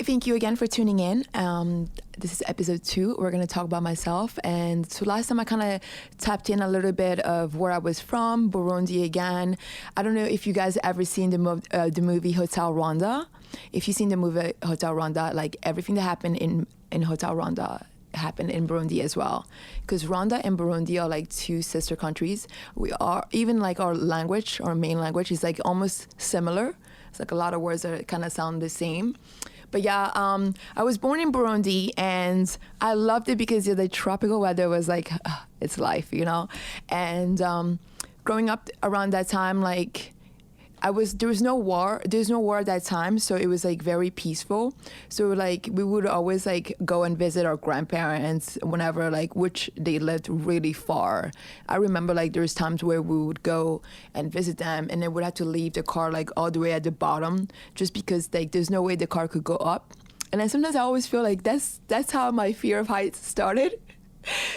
thank you again for tuning in. This is episode 2. We're going to talk about myself. And so last time I kind of tapped in a little bit of where I was from, Burundi again. I don't know if you guys ever seen the movie Hotel Rwanda. If you've seen the movie Hotel Rwanda, like everything that happened in Hotel Rwanda happened in Burundi as well, because Rwanda and Burundi are like two sister countries. We are, even like our language, our main language is like almost similar. It's like a lot of words that kind of sound the same. But yeah, I was born in Burundi and I loved it because the tropical weather was like, it's life, you know? And growing up around that time, like there was no war at that time, so it was like very peaceful. So like we would always like go and visit our grandparents whenever, like, which they lived really far. I remember like there was times where we would go and visit them and then would have to leave the car like all the way at the bottom just because like there's no way the car could go up. And then sometimes I always feel like that's how my fear of heights started.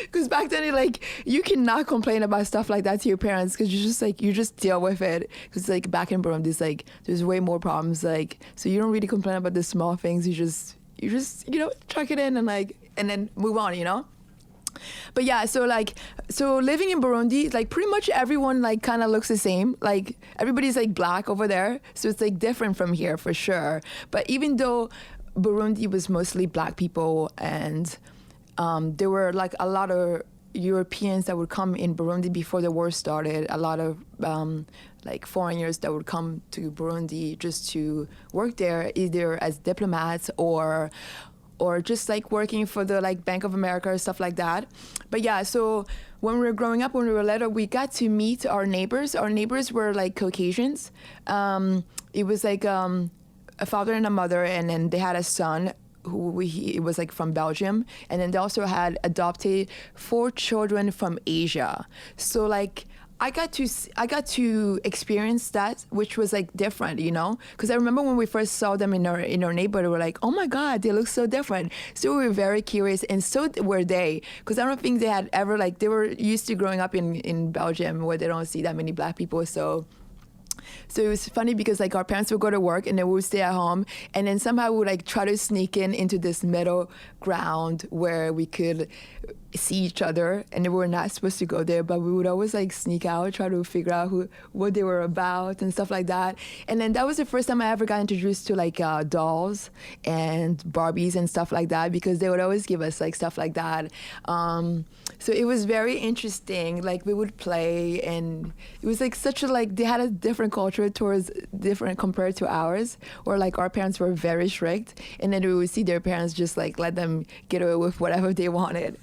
Because back then, like, you cannot complain about stuff like that to your parents because you just deal with it. Because like back in Burundi, like there's way more problems. Like, so you don't really complain about the small things. You just chuck it in and then move on. You know. But yeah, so living in Burundi, like pretty much everyone like kind of looks the same. Like everybody's like black over there, so it's like different from here for sure. But even though Burundi was mostly black people and there were like a lot of Europeans that would come in Burundi before the war started. A lot of like foreigners that would come to Burundi just to work there, either as diplomats or just like working for the like Bank of America or stuff like that. But yeah, so when we were growing up, when we were little, we got to meet our neighbors. Our neighbors were like Caucasians. It was like a father and a mother, and then they had a son he was like from Belgium, and then they also had adopted 4 children from Asia. So like I got to experience that, which was like different, you know, because I remember when we first saw them in our neighborhood, we were like, oh my God, they look so different. So we were very curious, and so were they, because I don't think they had ever, like, they were used to growing up in Belgium where they don't see that many black people. So it was funny because like our parents would go to work and then we would stay at home, and then somehow we would like try to sneak into this middle ground where we could see each other, and we were not supposed to go there, but we would always like sneak out, try to figure out what they were about and stuff like that. And then that was the first time I ever got introduced to like dolls and Barbies and stuff like that, because they would always give us like stuff like that. So it was very interesting. Like we would play, and it was like such a, like, they had a different culture compared to ours, where like our parents were very strict, and then we would see their parents just like let them get away with whatever they wanted.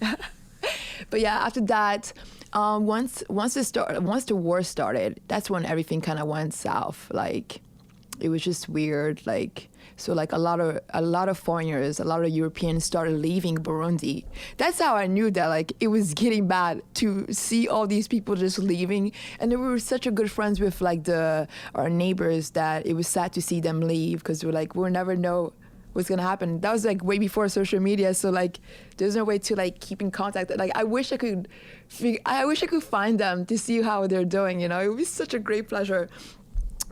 But yeah, after that, once the war started, that's when everything kind of went south. Like it was just weird. Like, so like a lot of foreigners, a lot of Europeans started leaving Burundi. That's how I knew that like it was getting bad, to see all these people just leaving. And then we were such a good friends with like our neighbors that it was sad to see them leave, because we'll never know what's gonna happen. That was like way before social media, so like there's no way to like keep in contact. Like I wish I could find them to see how they're doing, you know. It would be such a great pleasure.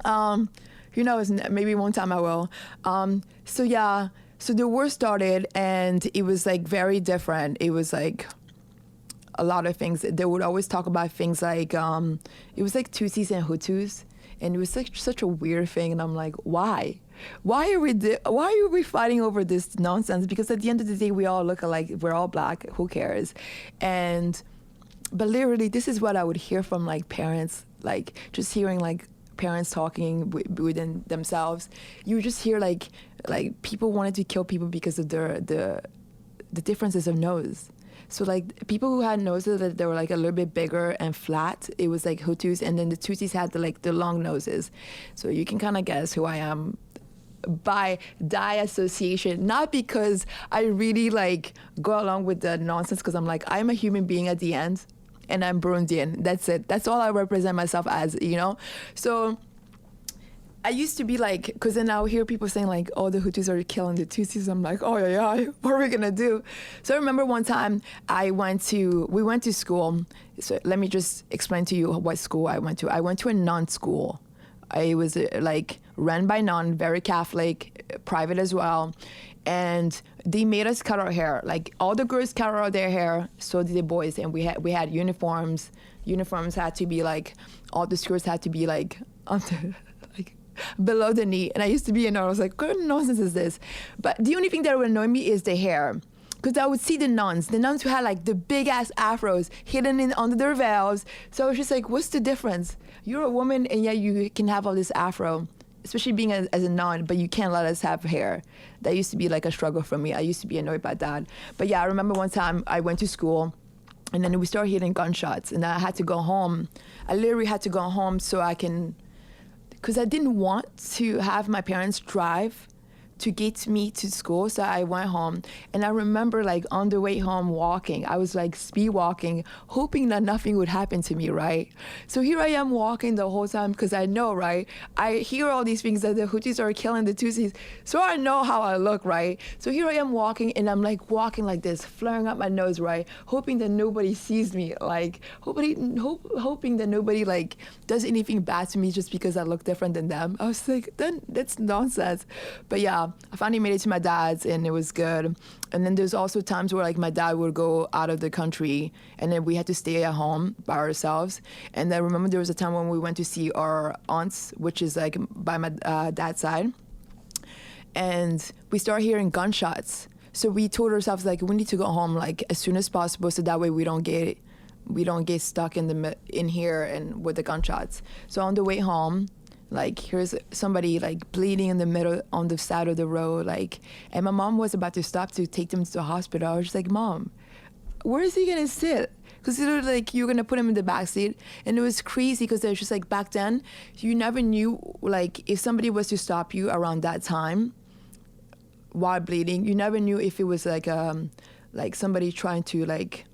Who knows, maybe one time I will. So yeah, so the war started and it was like very different. It was like a lot of things. They would always talk about things like it was like Tutsis and Hutus, and it was such a weird thing. And I'm like, why? Why are we fighting over this nonsense? Because at the end of the day, we all look alike. We're all black. Who cares? But literally, this is what I would hear from like parents, like just hearing like parents talking within themselves. You just hear like people wanted to kill people because of the differences of nose. So like people who had noses that they were like a little bit bigger and flat, it was like Hutus, and then the Tutsis had the long noses. So you can kind of guess who I am by association, not because I really like go along with the nonsense, because I'm like, I'm a human being at the end, and I'm Burundian. That's it. That's all I represent myself as, you know? So I used to be like, because then I'll hear people saying like, oh, the Hutus are killing the Tutsis. I'm like, oh yeah, what are we gonna do? So I remember one time we went to school. So let me just explain to you what school I went to. I went to a non-school. It was like run by nun, very Catholic, private as well. And they made us cut our hair. Like all the girls cut out their hair, so did the boys. And we had uniforms. Uniforms had to be like, all the skirts had to be like under, like below the knee. And I used to be I was like, what nonsense is this? But the only thing that would annoy me is the hair. Because I would see the nuns who had like the big ass afros hidden under their veils. So I was just like, what's the difference? You're a woman and yet you can have all this afro, especially being as a nun, but you can't let us have hair. That used to be like a struggle for me. I used to be annoyed by that. But yeah, I remember one time I went to school and then we started hearing gunshots and I had to go home. I literally had to go home so I can, because I didn't want to have my parents drive to get me to school, so I went home. And I remember like on the way home walking, I was like speed walking, hoping that nothing would happen to me, right? So here I am walking the whole time because I know, right? I hear all these things that the Hutus are killing the Tutsis, so I know how I look, right? So here I am walking and I'm like walking like this, flaring up my nose, right? Hoping that nobody sees me, like hoping that nobody like does anything bad to me just because I look different than them. I was like, that's nonsense. But yeah, I finally made it to my dad's and it was good. And then there's also times where like my dad would go out of the country and then we had to stay at home by ourselves. And I remember there was a time when we went to see our aunts, which is like by my dad's side. And we started hearing gunshots. So we told ourselves like, we need to go home like as soon as possible so that way we don't get stuck in here and with the gunshots. So on the way home, like here's somebody like bleeding in the middle on the side of the road, like, and my mom was about to stop to take them to the hospital. I was just like, Mom, where is he gonna sit? Because it was like you're gonna put him in the back seat, and it was crazy because it was just like back then you never knew like if somebody was to stop you around that time while bleeding, you never knew if it was like somebody trying to like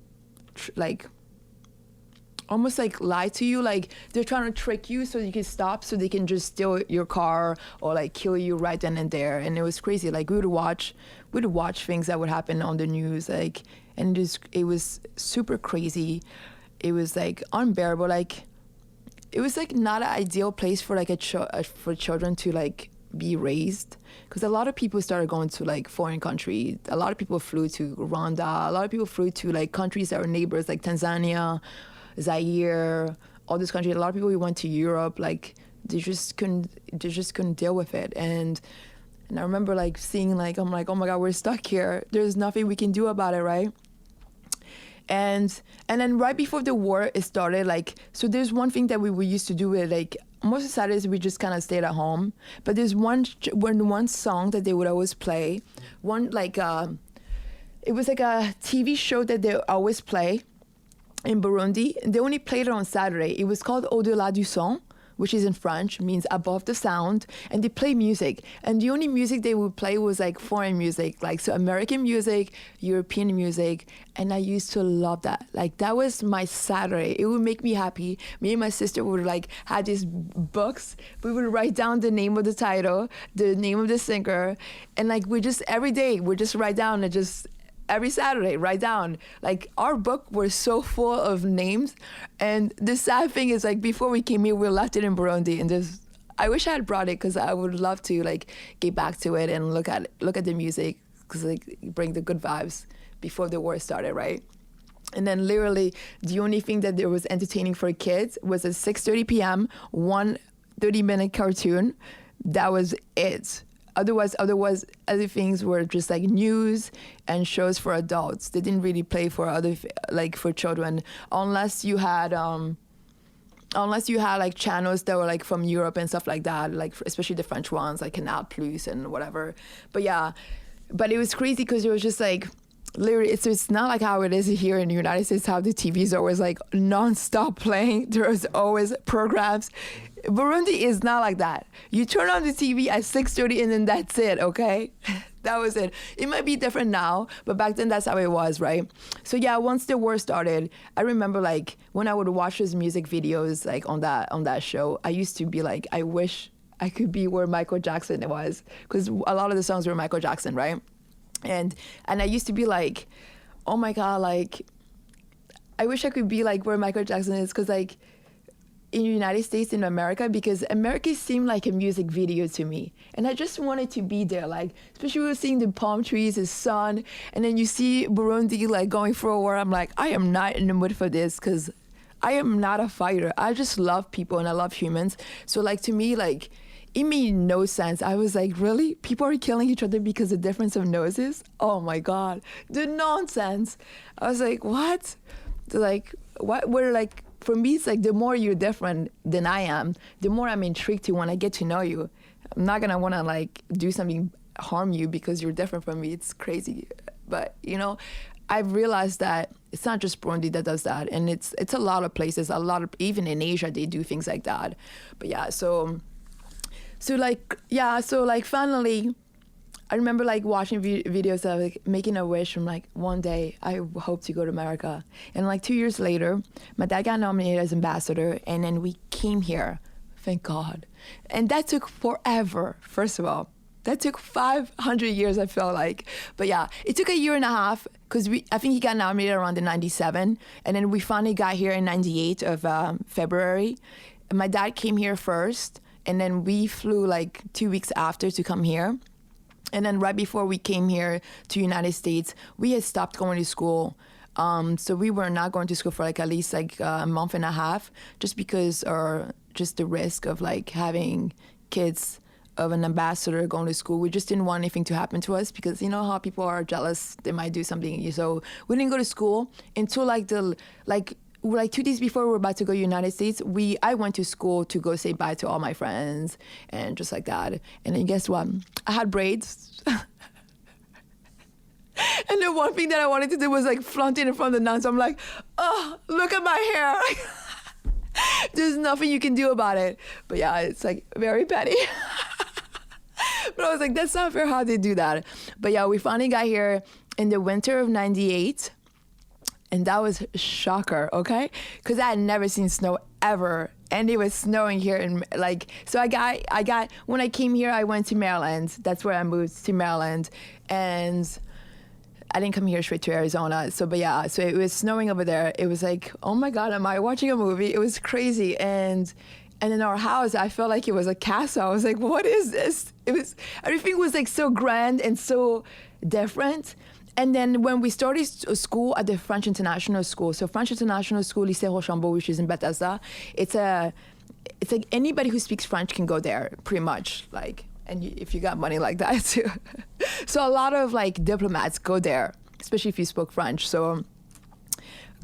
almost like lie to you, like they're trying to trick you so you can stop so they can just steal your car or like kill you right then and there. And it was crazy. Like we would watch things that would happen on the news, like, and it was super crazy. It was like unbearable. Like it was like not an ideal place for like for children to like be raised, because a lot of people started going to like foreign countries. A lot of people flew to Rwanda. A lot of people flew to like countries that were neighbors, like Tanzania, Zaire, all this country. A lot of people who went to Europe, like they just couldn't deal with it. And I remember like seeing like, I'm like, oh my God, we're stuck here. There's nothing we can do about it, right? And then right before the war it started, like, so there's one thing that we used to do with like most of Saturdays we just kind of stayed at home. But there's one song that they would always play. One like it was like a TV show that they always play in Burundi. They only played it on Saturday. It was called Au-delà du son, which is in French, means above the sound. And they play music. And the only music they would play was like foreign music, like so American music, European music. And I used to love that. Like that was my Saturday. It would make me happy. Me and my sister would like have these books. We would write down the name of the title, the name of the singer. And like every day we'd just write down and just every Saturday, write down. Like our book was so full of names. And the sad thing is like before we came here, we left it in Burundi, and I wish I had brought it because I would love to like get back to it and look at the music, because like bring the good vibes before the war started, right? And then literally the only thing that there was entertaining for kids was at 6:30 p.m. one 30-minute cartoon. That was it. Otherwise, other things were just like news and shows for adults. They didn't really play for for children, unless you had like channels that were like from Europe and stuff like that, like especially the French ones, like Canal Plus and whatever. But yeah, but it was crazy because it was just like literally, it's not like how it is here in the United States, how the TV is always like non-stop playing. There's always programs. Burundi is not like that. You turn on the TV at 6:30 and then that's it, okay? That was it. It might be different now, but back then that's how it was, right? So yeah, once the war started, I remember like when I would watch those music videos like on that show, I used to be like, I wish I could be where Michael Jackson was, because a lot of the songs were Michael Jackson, right? And I used to be like, oh my God, like I wish I could be like where Michael Jackson is, because like in the United States, in America, because America seemed like a music video to me. And I just wanted to be there, like, especially we were seeing the palm trees, the sun, and then you see Burundi, like, going for a war. I'm like, I am not in the mood for this, because I am not a fighter. I just love people and I love humans. So, like, to me, like, it made no sense. I was like, really? People are killing each other because of difference of noses? Oh my God, the nonsense. I was like, what? Like, what? We're like, for me, it's like the more you're different than I am, the more I'm intrigued to want to get to know you. I'm not gonna want to like do something, harm you because you're different from me. It's crazy. But, you know, I've realized that it's not just Burundi that does that. And it's a lot of places, even in Asia, they do things like that. But yeah, so finally, I remember like watching videos of like making a wish from like one day I hope to go to America. And like 2 years later, my dad got nominated as ambassador, and then we came here, thank God. And that took forever, first of all. That took 500 years, I felt like. But yeah, it took a year and a half because I think he got nominated around in 97. And then we finally got here in 98 of February. And my dad came here first. And then we flew like 2 weeks after to come here. And then right before we came here to United States, we had stopped going to school. So we were not going to school for like at least like a month and a half, just because, or just the risk of like having kids of an ambassador going to school. We just didn't want anything to happen to us because you know how people are jealous, they might do something. So we didn't go to school until like 2 days before we were about to go to the United States, I went to school to go say bye to all my friends and just like that. And then guess what? I had braids. And the one thing that I wanted to do was like flaunt it in front of the nuns. I'm like, oh, look at my hair. There's nothing you can do about it. But yeah, it's like very petty. But I was like, that's not fair how they do that. But yeah, we finally got here in the winter of 98. And that was a shocker, okay? Because I had never seen snow ever. And it was snowing here. And like, so when I came here, I went to Maryland. That's where I moved, to Maryland. And I didn't come here straight to Arizona. So it was snowing over there. It was like, oh my God, am I watching a movie? It was crazy. And in our house, I felt like it was a castle. I was like, what is this? Everything was like so grand and so different. And then when we started school at the French International School, so French International School, Lycée Rochambeau, which is in Bethesda, it's like anybody who speaks French can go there, pretty much. Like, and if you got money like that too. So a lot of like diplomats go there, especially if you spoke French. So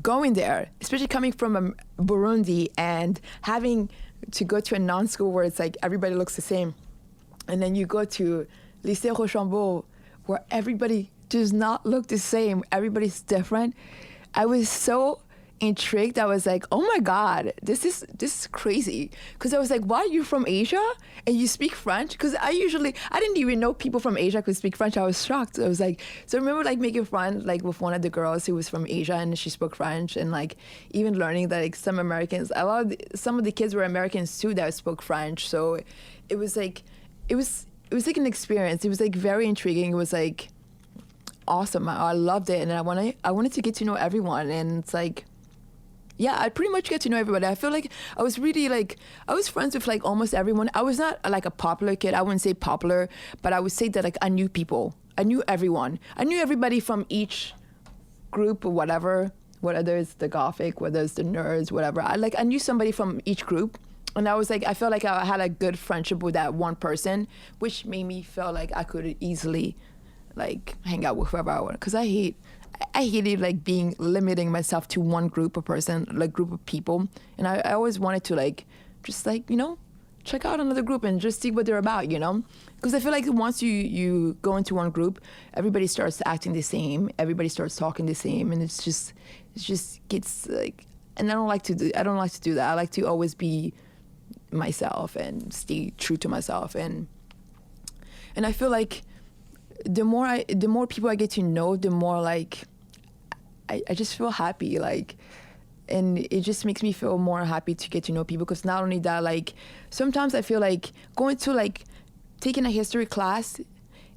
going there, especially coming from Burundi and having to go to a non-school where it's like everybody looks the same, and then you go to Lycée Rochambeau where everybody does not look the same. Everybody's different. I was so intrigued. I was like, oh my God, this is crazy. Because I was like, why, you from Asia and you speak French? Because I didn't even know people from Asia could speak French. I was shocked. I was like, so I remember like making fun like with one of the girls who was from Asia and she spoke French, and like even learning that like some of the kids were Americans too that spoke French. So it was like an experience. It was like very intriguing. It was like awesome. I loved it, and I wanted to get to know everyone. And it's like, yeah, I pretty much get to know everybody. I feel like I was friends with like almost everyone. I was not like a popular kid. I wouldn't say popular, but I would say that like I knew people. I knew everyone. I knew everybody from each group or whatever, whether it's the Gothic, whether it's the nerds, whatever. I knew somebody from each group. And I felt like I had a good friendship with that one person, which made me feel like I could easily like hang out with whoever I want. Because I hated like limiting myself to one group of group of people. And I always wanted to like, just like, you know, check out another group and just see what they're about, you know? Because I feel like once you go into one group, everybody starts acting the same, everybody starts talking the same, and it just gets like, and I don't like to do that. I like to always be myself and stay true to myself. And I feel like the more people I get to know, the more like I just feel happy, like, and it just makes me feel more happy to get to know people. Because not only that, like sometimes I feel like going to like taking a history class,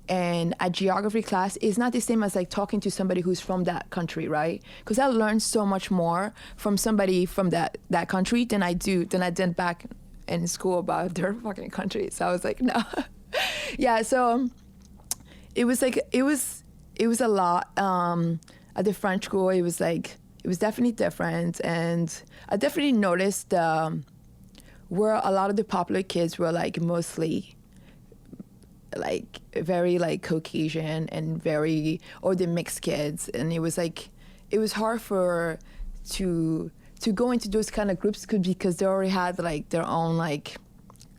and a geography class is not the same as like talking to somebody who's from that country, right? Because I learned so much more from somebody from that country than I did back in school about their fucking country. So I was like, no. Yeah, so it was a lot. At the French school, it was definitely different, and I definitely noticed where a lot of the popular kids were like mostly like very like Caucasian and or the mixed kids, and it was hard to go into those kind of groups because they already had like their own like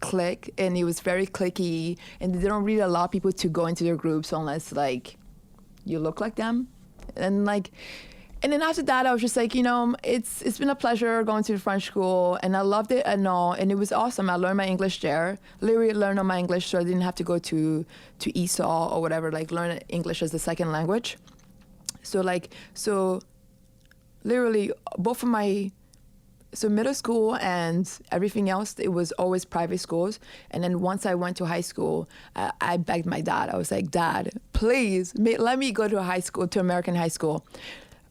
clique, and it was very cliquey, and they don't really allow people to go into their groups unless like you look like them, and then after that, I was just like, it's been a pleasure going to the French school, and I loved it and all, and it was awesome. I learned my English there, literally learned all my English, so I didn't have to go to ESOL or whatever, like learn English as a second language. So literally both of middle school and everything else, it was always private schools. And then once I went to high school, I begged my dad. I was like, Dad, please let me go to American high school.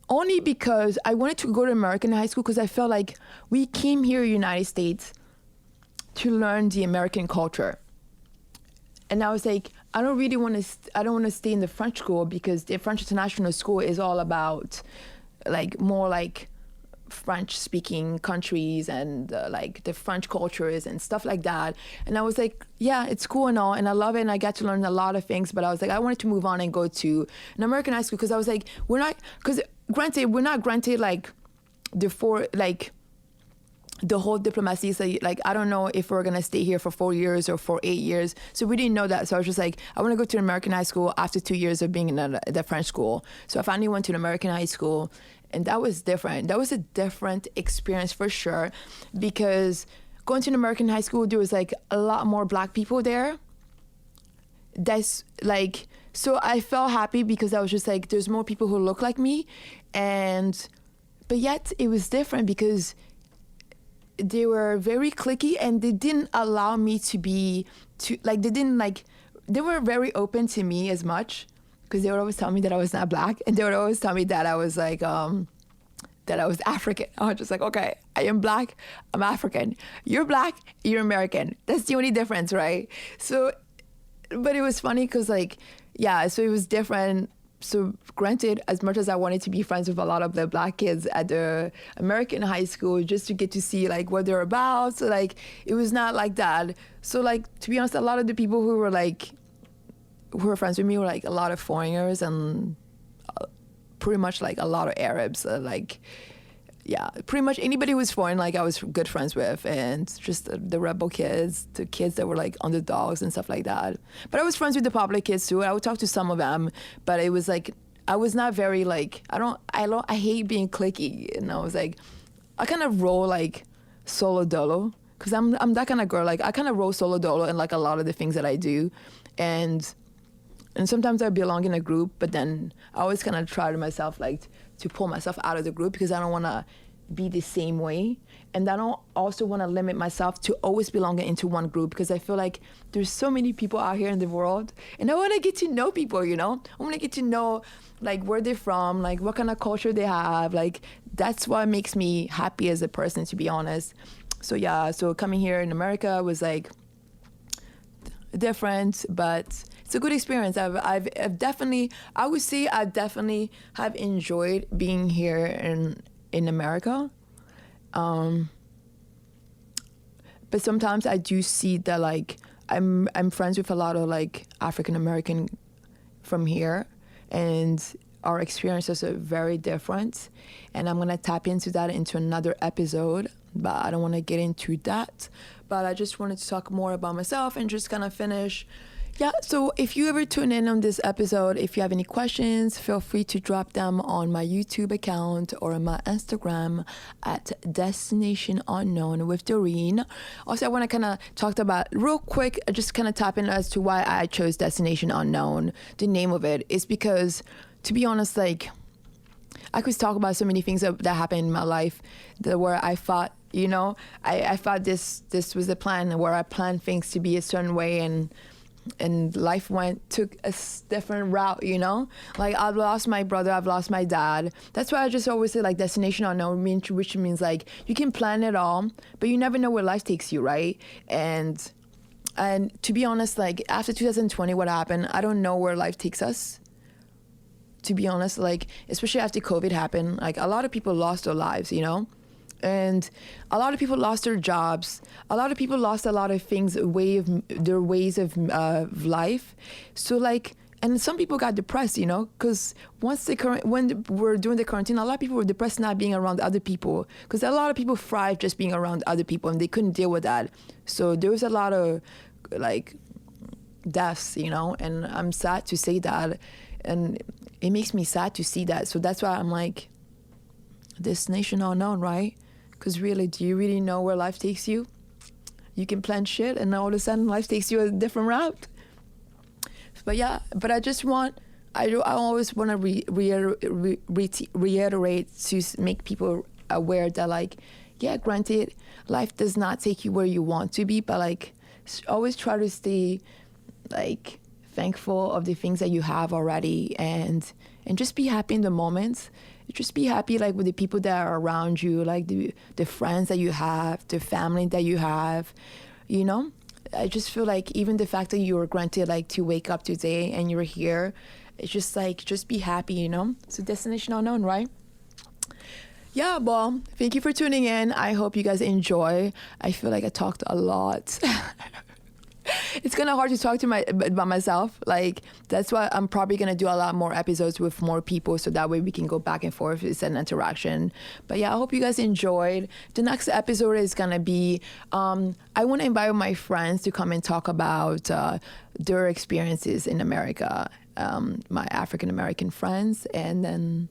Only because I wanted to go to American high school because I felt like we came here in the United States to learn the American culture. And I was like, I don't want to stay in the French school because the French international school is all about like more like French speaking countries and like the French cultures and stuff like that. And I was like, yeah, it's cool and all, and I love it, and I get to learn a lot of things, but I was like, I wanted to move on and go to an American high school because I was like, we're not granted like the whole diplomacy. So like, I don't know if we're gonna stay here for 4 years or for 8 years. So we didn't know that. So I was just like, I want to go to an American high school after 2 years of being in the French school. So I finally went to an American high school, and that was different. That was a different experience for sure, because going to an American high school, there was like a lot more Black people there. That's like, so I felt happy because I was just like, there's more people who look like me, but yet it was different because they were very cliquey, and they didn't allow me they were very open to me as much, because they would always tell me that I was not Black, and they would always tell me that I was like, that I was African. I was just like, okay, I am Black, I'm African. You're Black, you're American. That's the only difference, right? So, but it was funny because like, yeah, so it was different. So granted, as much as I wanted to be friends with a lot of the Black kids at the American high school, just to get to see like what they're about, so like it was not like that. So like, to be honest, a lot of the people who were friends with me were like a lot of foreigners and pretty much like a lot of Arabs. Yeah, pretty much anybody who was foreign, like I was good friends with, and just the rebel kids, the kids that were like underdogs and stuff like that. But I was friends with the popular kids too. I would talk to some of them, but it was like, I was not very like, I hate being cliquey. And I was like, I kind of roll like solo dolo, because I'm that kind of girl. Like I kind of roll solo dolo in like a lot of the things that I do. And sometimes I belong in a group, but then I always kind of try to myself like to pull myself out of the group, because I don't want to be the same way. And I don't also want to limit myself to always belonging into one group, because I feel like there's so many people out here in the world, and I want to get to know people, I want to get to know like where they're from, like what kind of culture they have. Like that's what makes me happy as a person, to be honest. So yeah, so coming here in America was like different, but it's a good experience. I've definitely, I would say I definitely have enjoyed being here in America. But sometimes I do see that like I'm friends with a lot of like African American from here, and our experiences are very different. And I'm gonna tap into that into another episode, but I don't want to get into that. But I just wanted to talk more about myself and just kind of finish. Yeah, so if you ever tune in on this episode, if you have any questions, feel free to drop them on my YouTube account or on my Instagram at Destination Unknown with Doreen. Also, I want to kind of talk about real quick, just kind of tap in as to why I chose Destination Unknown. The name of it is because, to be honest, like I could talk about so many things that happened in my life where I thought, I thought this was a plan, where I planned things to be a certain way, and and life took a different route, you know? Like, I've lost my brother, I've lost my dad. That's why I just always say, like, destination unknown, which means, like, you can plan it all, but you never know where life takes you, right? And to be honest, like, after 2020, what happened, I don't know where life takes us. To be honest, like, especially after COVID happened, like, a lot of people lost their lives, you know? And a lot of people lost their jobs. A lot of people lost a lot of things, their ways of life. So, like, and some people got depressed, you know, because when we're doing the quarantine, a lot of people were depressed not being around other people, because a lot of people thrive just being around other people, and they couldn't deal with that. So there was a lot of, like, deaths, you know, and I'm sad to say that, and it makes me sad to see that. So that's why I'm like, destination unknown, right? Because really, do you really know where life takes you? You can plan shit, and all of a sudden life takes you a different route. But yeah, but I always want to reiterate to make people aware that, like, yeah, granted, life does not take you where you want to be, but, like, always try to stay, like, thankful of the things that you have already, and just be happy in the moments. Just be happy, like, with the people that are around you, like the friends that you have, the family that you have, you know? I just feel like even the fact that you were granted, like, to wake up today and you're here, it's just like, just be happy, you know? So destination unknown, right? Yeah, well, thank you for tuning in. I hope you guys enjoy. I feel like I talked a lot. It's kind of hard to talk about myself. Like, that's why I'm probably going to do a lot more episodes with more people, so that way we can go back and forth. It's an interaction. But yeah, I hope you guys enjoyed. The next episode is going to be, I want to invite my friends to come and talk about their experiences in America, my African-American friends, and then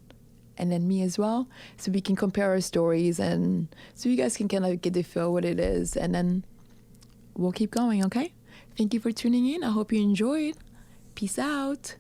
me as well. So we can compare our stories, and so you guys can kind of get the feel what it is, and then we'll keep going, okay? Thank you for tuning in. I hope you enjoyed. Peace out.